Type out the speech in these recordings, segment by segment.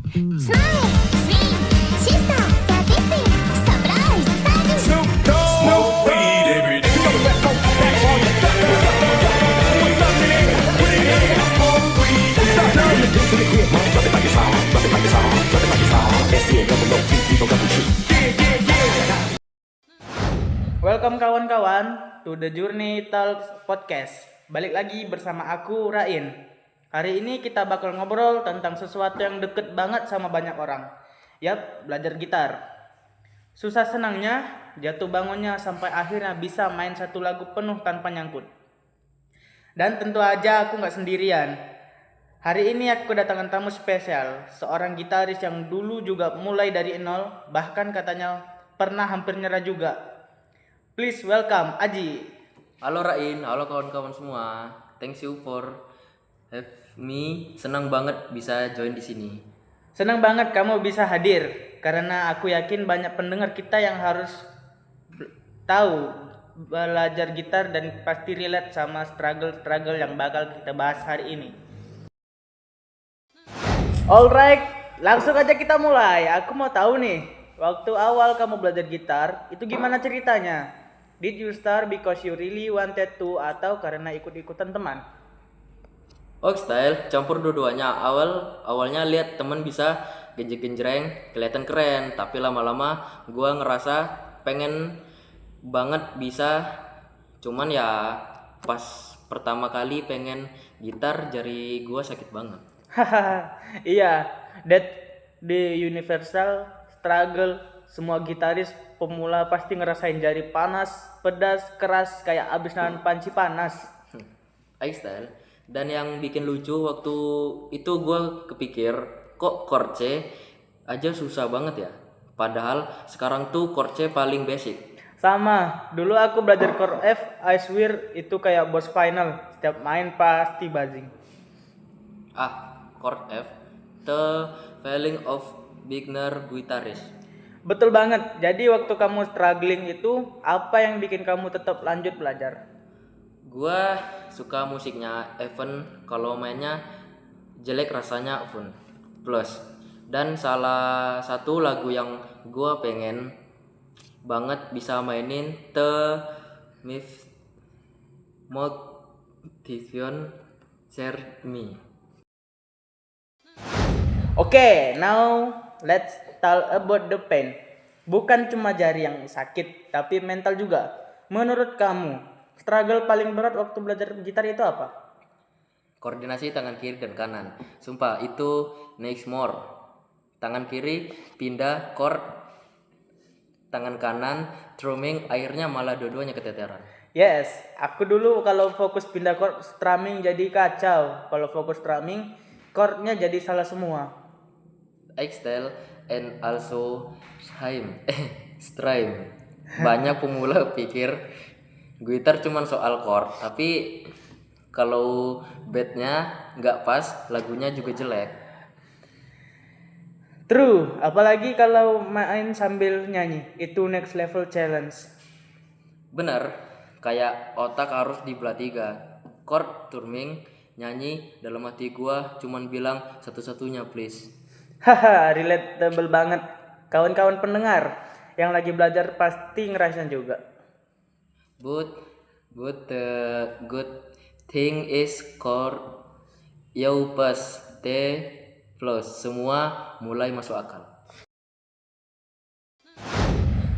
Smile, swing, sister, statistic, surprise, sudden. Smoke weed every day. Welcome kawan-kawan to the Journey Talks Podcast. Balik lagi bersama aku Rain. Hari ini kita bakal ngobrol tentang sesuatu yang deket banget sama banyak orang. Yap, belajar gitar. Susah senangnya, jatuh bangunnya sampai akhirnya bisa main satu lagu penuh tanpa nyangkut. Dan tentu aja aku gak sendirian. Hari ini aku kedatangan tamu spesial, seorang gitaris yang dulu juga mulai dari nol, bahkan katanya pernah hampir nyerah juga. Please welcome Aji. Halo Rain, halo kawan-kawan semua. Thanks you for have me. Senang banget bisa join di sini. Senang banget kamu bisa hadir, karena aku yakin banyak pendengar kita yang harus tahu belajar gitar dan pasti relate sama struggle-struggle yang bakal kita bahas hari ini. Alright, langsung aja kita mulai. Aku mau tahu nih, waktu awal kamu belajar gitar, itu gimana ceritanya? Did you start because you really wanted to atau karena ikut-ikutan teman? Oh style, campur dua-duanya. Awalnya lihat temen bisa genjreng, kelihatan keren. Tapi lama-lama gua ngerasa pengen banget bisa. Cuman ya pas pertama kali pengen gitar jari gua sakit banget. Hahaha, iya, that the universal struggle. Semua gitaris pemula pasti ngerasain jari panas, pedas, keras kayak abis nahan panci panas. Style. Dan yang bikin lucu waktu itu gua kepikir kok chord C aja susah banget ya. Padahal sekarang tuh chord C paling basic. Sama, dulu aku belajar chord F, I swear itu kayak boss final. Setiap main pasti buzzing. Chord F, the feeling of beginner guitarist. Betul banget. Jadi waktu kamu struggling itu, apa yang bikin kamu tetap lanjut belajar? Gua suka musiknya, even kalau mainnya jelek rasanya pun plus. Dan salah satu lagu yang gua pengen banget bisa mainin The Motivation Share Me. Oke, now let's talk about the pain. Bukan cuma jari yang sakit, tapi mental juga. Menurut kamu, struggle paling berat waktu belajar gitar itu apa? Koordinasi tangan kiri dan kanan. Sumpah itu next more. Tangan kiri pindah chord, tangan kanan strumming, akhirnya malah dua-duanya keteteran. Yes, aku dulu kalau fokus pindah chord strumming jadi kacau. Kalau fokus strumming, chordnya jadi salah semua. Style and also stream. Banyak pemula pikir gitar cuma soal chord, tapi kalau beatnya nggak pas, lagunya juga jelek. True, apalagi kalau main sambil nyanyi, itu next level challenge. Bener, kayak otak harus dibelah tiga. Chord, strumming, nyanyi, dalam hati gua cuman bilang satu-satunya please. Haha, relatable banget. Kawan-kawan pendengar yang lagi belajar pasti ngerasain juga. But the good thing is chord you pas the plus semua mulai masuk akal.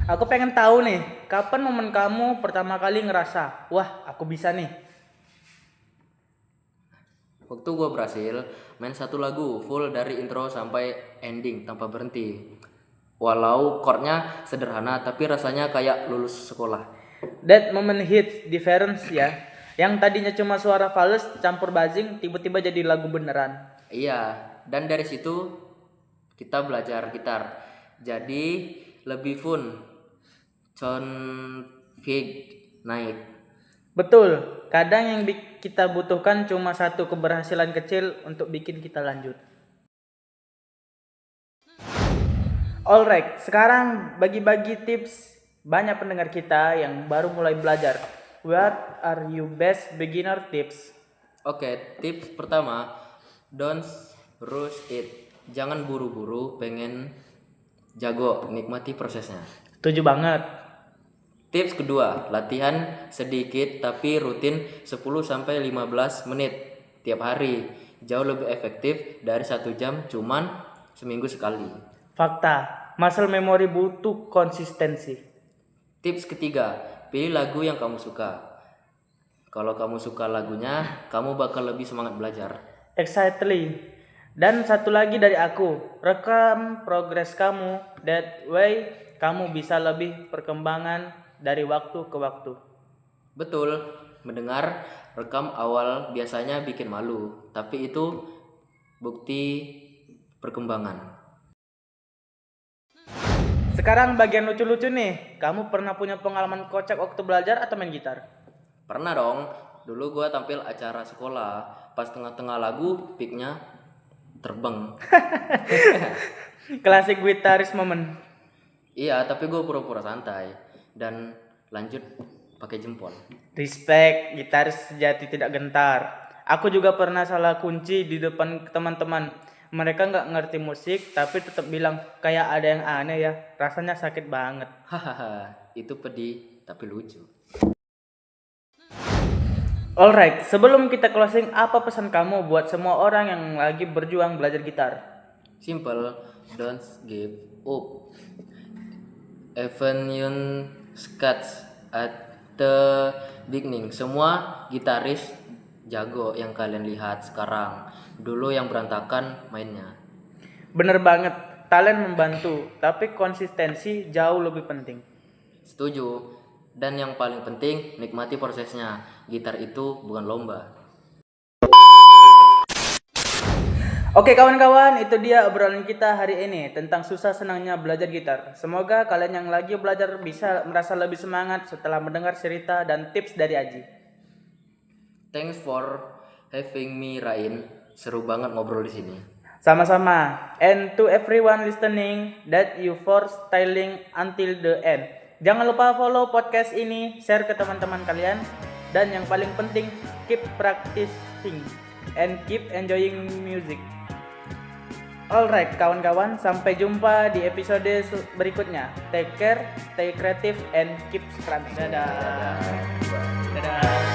Aku pengen tahu nih, kapan momen kamu pertama kali ngerasa, wah aku bisa nih. Waktu gue berhasil main satu lagu full dari intro sampai ending tanpa berhenti. Walau chordnya sederhana tapi rasanya kayak lulus sekolah. That moment hits difference ya. Yang tadinya cuma suara fals campur buzzing tiba-tiba jadi lagu beneran. Iya, dan dari situ kita belajar gitar. Jadi lebih fun. Config naik. Betul, kadang yang kita butuhkan cuma satu keberhasilan kecil untuk bikin kita lanjut. Alright, sekarang bagi-bagi tips banyak pendengar kita yang baru mulai belajar. What are your best beginner tips? Oke, tips pertama, don't rush it. Jangan buru-buru pengen jago, nikmati prosesnya. Setuju banget. Tips kedua, latihan sedikit tapi rutin 10-15 menit tiap hari. Jauh lebih efektif dari 1 jam cuman seminggu sekali. Fakta, muscle memory butuh konsistensi. Tips ketiga, pilih lagu yang kamu suka. Kalau kamu suka lagunya, kamu bakal lebih semangat belajar. Exactly. Dan satu lagi dari aku, rekam progres kamu. That way, kamu bisa lebih perkembangan dari waktu ke waktu. Betul, mendengar rekam awal biasanya bikin malu, tapi itu bukti perkembangan. Sekarang bagian lucu-lucu nih. Kamu pernah punya pengalaman kocak waktu belajar atau main gitar? Pernah dong, dulu gua tampil acara sekolah, pas tengah-tengah lagu, picknya terbang. Klasik gitaris moment. Iya, tapi gue pura-pura santai dan lanjut pakai jempol. Respect, gitaris sejati tidak gentar. Aku juga pernah salah kunci di depan teman-teman. Mereka nggak ngerti musik, tapi tetap bilang kayak ada yang aneh ya. Rasanya sakit banget. Hahaha, itu pedih tapi lucu. Alright, sebelum kita closing, apa pesan kamu buat semua orang yang lagi berjuang belajar gitar? Simple, don't give up. Even you scratch at the beginning. Semua gitaris jago yang kalian lihat sekarang. Dulu yang berantakan mainnya. Bener banget, talent membantu, tapi konsistensi jauh lebih penting. Setuju. Dan yang paling penting, nikmati prosesnya. Gitar itu bukan lomba. Oke kawan-kawan, itu dia obrolan kita hari ini tentang susah senangnya belajar gitar. Semoga kalian yang lagi belajar bisa merasa lebih semangat setelah mendengar cerita dan tips dari Aji. Thanks for having me, Rain. Seru banget ngobrol di sini. Sama-sama. And to everyone listening, that you for styling until the end. Jangan lupa follow podcast ini, share ke teman-teman kalian, dan yang paling penting, keep practicing and keep enjoying music. Alright kawan-kawan, sampai jumpa di episode berikutnya. Take care, stay creative, and keep scratching. Dadah. Dadah.